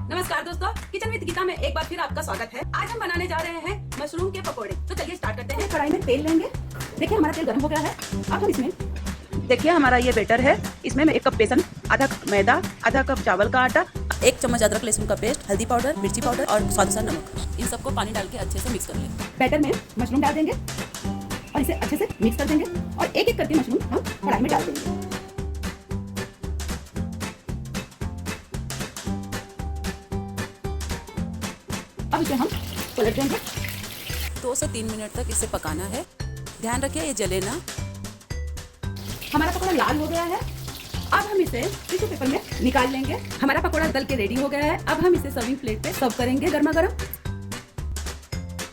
नमस्कार दोस्तों, kitchen with Gita में एक बार फिर आपका स्वागत है। आज हम बनाने जा रहे हैं मशरूम के पकोड़े। तो चलिए स्टार्ट करते हैं। कढ़ाई में तेल लेंगे। देखिए हमारा तेल गर्म हो गया है। अब हम इसमें देखिए हमारा ये बैटर है। इसमें मैं 1 कप बेसन, आधा कप मैदा, आधा कप चावल का आटा, 1 चम्मच अदरक लहसुन का पेस्ट, हल्दी पाउडर, मिर्ची पाउडर और स्वाद अनुसार नमक। इन सबको पानी डाल के अच्छे से मिक्स कर लें। बैटर में मशरूम डाल देंगे और इसे अच्छे से मिक्स कर देंगे और एक एक करके मशरूम हम कढ़ाई में डाल देंगे। अब इसे हम पलट देंगे। 2 से 3 मिनट तक इसे पकाना है। ध्यान रखिए ये जले ना। हमारा पकौड़ा लाल हो गया है। अब हम इसे टिश्यू पेपर में निकाल लेंगे। हमारा पकौड़ा तल के रेडी हो गया है। अब हम इसे सर्विंग प्लेट पे सर्व करेंगे गर्मा गर्म।